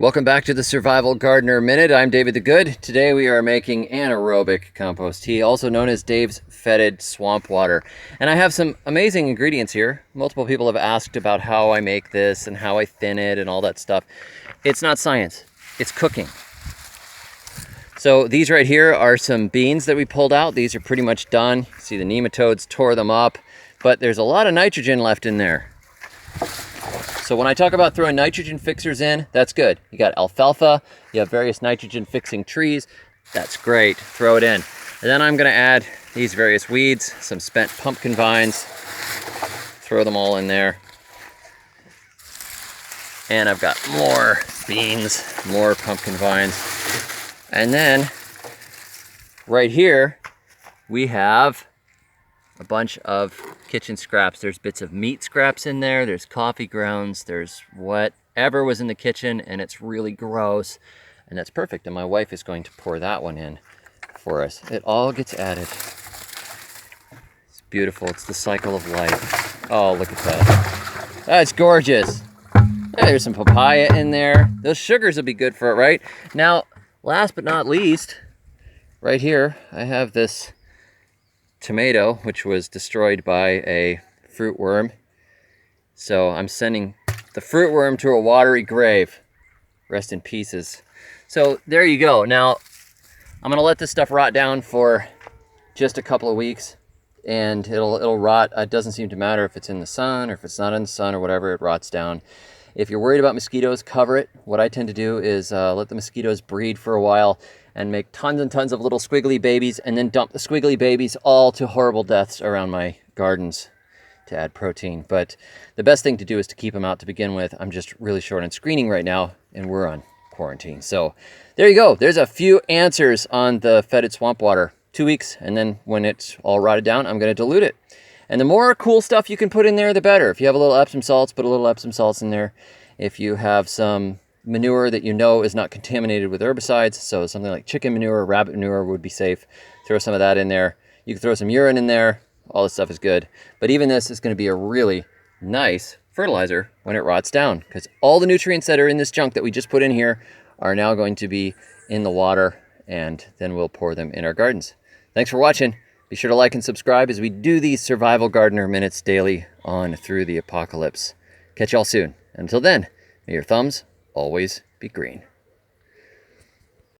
Welcome back to the Survival Gardener Minute. I'm David the Good. Today we are making anaerobic compost tea, also known as Dave's Fetid Swamp Water. And I have some amazing ingredients here. Multiple people have asked about how I make this and how I thin it and all that stuff. It's not science, it's cooking. So these right here are some beans that we pulled out. These are pretty much done. You see the nematodes tore them up, but there's a lot of nitrogen left in there. So when I talk about throwing nitrogen fixers in, that's good. You got alfalfa, you have various nitrogen fixing trees, that's great, throw it in. And then I'm gonna add these various weeds, some spent pumpkin vines, throw them all in there. And I've got more beans, more pumpkin vines. And then right here, we have a bunch of kitchen scraps. There's bits of meat scraps in there, there's coffee grounds, there's whatever was in the kitchen, and it's really gross. And that's perfect, and my wife is going to pour that one in for us. It all gets added. It's beautiful, it's the cycle of life. Oh, look at that. That's gorgeous. There's some papaya in there. Those sugars will be good for it, right? Now, last but not least, right here, I have this tomato, which was destroyed by a fruit worm. So I'm sending the fruit worm to a watery grave. Rest in pieces. So there you go. Now, I'm gonna let this stuff rot down for just a couple of weeks, and it'll rot. It doesn't seem to matter if it's in the sun or if it's not in the sun or whatever, it rots down. If you're worried about mosquitoes, cover it. What I tend to do is let the mosquitoes breed for a while and make tons and tons of little squiggly babies, and then dump the squiggly babies all to horrible deaths around my gardens to add protein. But the best thing to do is to keep them out to begin with. I'm just really short on screening right now, and we're on quarantine. So there you go. There's a few answers on the fetid swamp water. 2 weeks, and then when it's all rotted down, I'm going to dilute it. And the more cool stuff you can put in there, the better. If you have a little Epsom salts, put a little Epsom salts in there. If you have some manure that you know is not contaminated with herbicides, so something like chicken manure, rabbit manure would be safe, throw some of that in there. You can throw some urine in there. All this stuff is good. But even this is going to be a really nice fertilizer when it rots down, because all the nutrients that are in this junk that we just put in here are now going to be in the water, and then we'll pour them in our gardens. Thanks for watching. Be sure to like and subscribe as we do these Survival Gardener Minutes daily on through the apocalypse. Catch y'all soon. Until then, may your thumbs always be green.